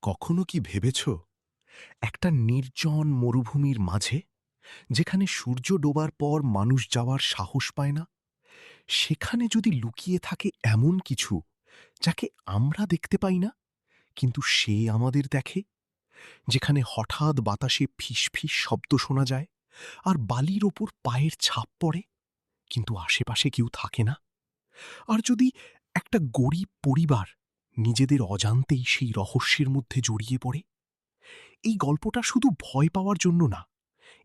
কখনো কি ভেবেছ একটা নির্জন মরুভূমির মাঝে, যেখানে সূর্য ডোবার পর মানুষ যাওয়ার সাহস পায় না, সেখানে যদি লুকিয়ে থাকে এমন কিছু যাকে আমরা দেখতে পাই না, কিন্তু সে আমাদের দেখে? যেখানে হঠাৎ বাতাসে ফিসফিস শব্দ শোনা যায়, আর বালির ওপর পায়ের ছাপ পড়ে, কিন্তু আশেপাশে কেউ থাকে না। আর যদি একটা গরিব পরিবার নিজেদের অজান্তেই সেই রহস্যের মধ্যে জড়িয়ে পড়ে। এই গল্পটা শুধু ভয় পাওয়ার জন্য না,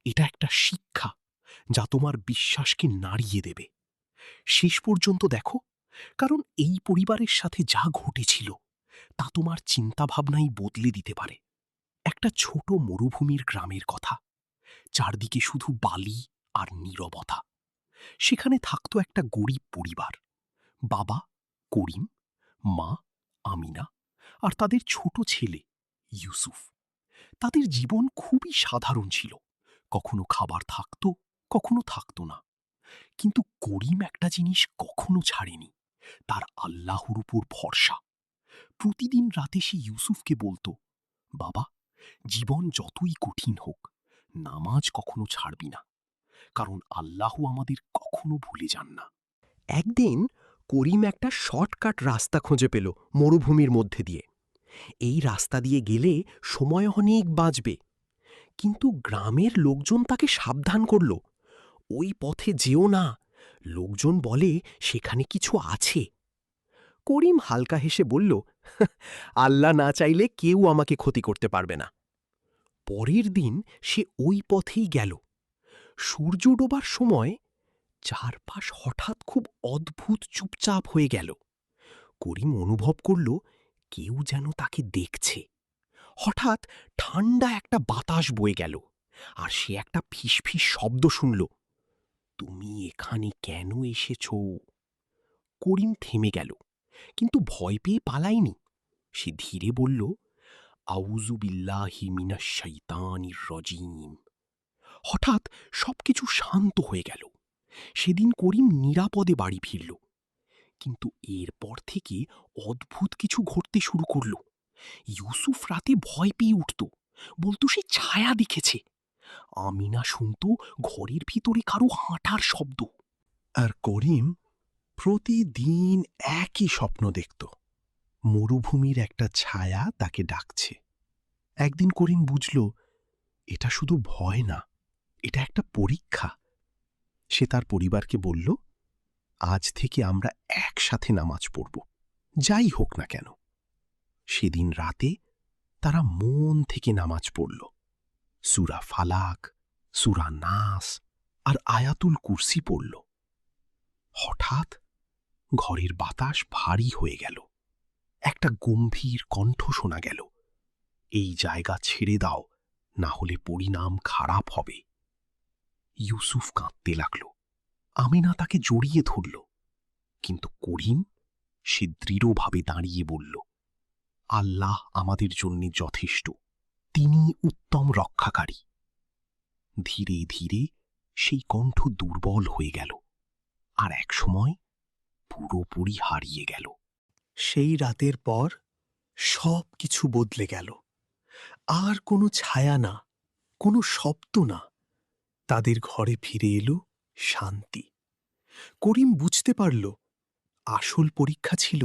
এটা একটা শিক্ষা যা তোমার বিশ্বাসকে নাড়িয়ে দেবে। শেষ পর্যন্ত দেখো, কারণ এই পরিবারের সাথে যা ঘটেছিল তা তোমার চিন্তাভাবনাই বদলে দিতে পারে। একটা ছোট মরুভূমির গ্রামের কথা, চারদিকে শুধু বালি আর নীরবতা। সেখানে থাকতো একটা গরিব পরিবার, বাবা করিম, মা আমিনা, আর তাদের ছোট ছেলে ইউসুফ। তাদের জীবন খুবই সাধারণ ছিল। কখনো খাবার থাকতো, কখনো থাকতো না। কিন্তু করিম একটা জিনিস কখনো ছাড়েনি, তার আল্লাহর উপর ভরসা। প্রতিদিন রাতে সে ইউসুফকে বলতো, বাবা, জীবন যতই কঠিন হোক, নামাজ কখনো ছাড়বি না, কারণ আল্লাহ আমাদের কখনো ভুলে যান না। একদিন করিম একটা শর্টকাট রাস্তা খুঁজে পেল মরুভূমির মধ্যে দিয়ে। এই রাস্তা দিয়ে গেলে সময় অনেক বাঁচবে। কিন্তু গ্রামের লোকজন তাকে সাবধান করল, ওই পথে যেও না, লোকজন বলে সেখানে কিছু আছে। করিম হালকা হেসে বলল, আল্লাহ না চাইলে কেউ আমাকে ক্ষতি করতে পারবে না। পরের দিন সে ওই পথেই গেল। সূর্য ডোবার সময় চারপাশ হঠাৎ খুব অদ্ভুত চুপচাপ হয়ে গেল। করিম অনুভব করল কেউ যেন তাকে দেখছে। হঠাৎ ঠান্ডা একটা বাতাস বয়ে গেল, আর সে একটা ফিসফিস শব্দ শুনল, তুমি এখানে কেন এসেছ? করিম থেমে গেল, কিন্তু ভয় পেয়ে পালায়নি। সে ধীরে বলল, আউযু বিল্লাহি মিনাশ শাইতানির রাজিম। হঠাৎ সবকিছু শান্ত হয়ে গেল। সেদিন করিম নিরাপদে বাড়ি ফিরল। কিন্তু এরপর থেকে অদ্ভুত কিছু ঘটতে শুরু করল। ইউসুফ রাতে ভয় পেয়ে উঠত, বলতো সে ছায়া দেখেছে। আমিনা শুনত ঘরের ভিতরে কারো হাঁটার শব্দ। আর করিম প্রতিদিন একই স্বপ্ন দেখত, মরুভূমির একটা ছায়া তাকে ডাকছে। একদিন করিম বুঝল এটা শুধু ভয় না, এটা একটা পরীক্ষা। সে তার পরিবারকে বলল, আজ থেকে আমরা একসাথে নামাজ পড়ব, যাই হোক না কেন। সেদিন রাতে তারা মন থেকে নামাজ পড়ল। সূরা ফালাক, সূরা নাস আর আয়াতুল কুরসি পড়ল। হঠাৎ ঘরের বাতাস ভারী হয়ে গেল। একটা গম্ভীর কণ্ঠ শোনা গেল, এই জায়গা ছেড়ে দাও, না হলে পরিণাম খারাপ হবে। ইউসুফ কাঁদতে লাগল। আমিনা তাকে জড়িয়ে ধরল। কিন্তু করিম, সে দৃঢ়ভাবে দাঁড়িয়ে বলল, আল্লাহ আমাদের জন্যে যথেষ্ট, তিনি উত্তম রক্ষাকারী। ধীরে ধীরে সেই কণ্ঠ দুর্বল হয়ে গেল, আর একসময় পুরোপুরি হারিয়ে গেল। সেই রাতের পর সব কিছু বদলে গেল। আর কোনো ছায়া না, কোনো শব্দ না। তাদের ঘরে ফিরে এলো শান্তি। করিম বুঝতে পারল আসল পরীক্ষা ছিল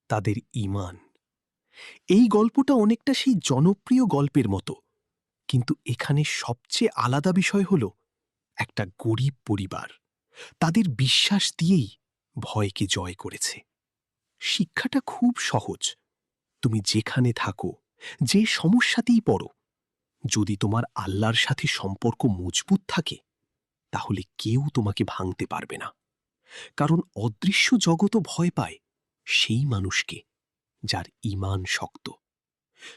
তাদের ঈমান। এই গল্পটা অনেকটা সেই জনপ্রিয় গল্পের মতো, কিন্তু এখানে সবচেয়ে আলাদা বিষয় হল একটা গরিব পরিবার তাদের বিশ্বাস দিয়েই ভয়কে জয় করেছে। শিক্ষাটা খুব সহজ। তুমি যেখানে থাকো, যে সমস্যাতেই পড়ো, যদি তোমার আল্লাহর সাথে সম্পর্ক মজবুত থাকে, তাহলে কেউ তোমাকে ভাঙতে পারবে না। কারণ অদৃশ্য জগতও ভয় পায় সেই মানুষকে যার ঈমান শক্ত।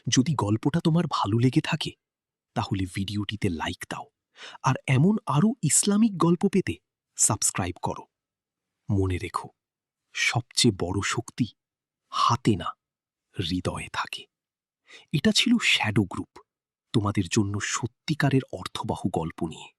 যদি গল্পটা তোমার ভালো লেগে থাকে, তাহলে ভিডিওটিতে লাইক দাও, আর এমন আরও ইসলামিক গল্প পেতে সাবস্ক্রাইব করো। মনে রেখো, সবচেয়ে বড় শক্তি হাতে না, হৃদয়ে থাকে। এটা ছিল শ্যাডো গ্রুপ, তোমাদের জন্য সত্যিকারের অর্থবাহু গল্প নিয়ে।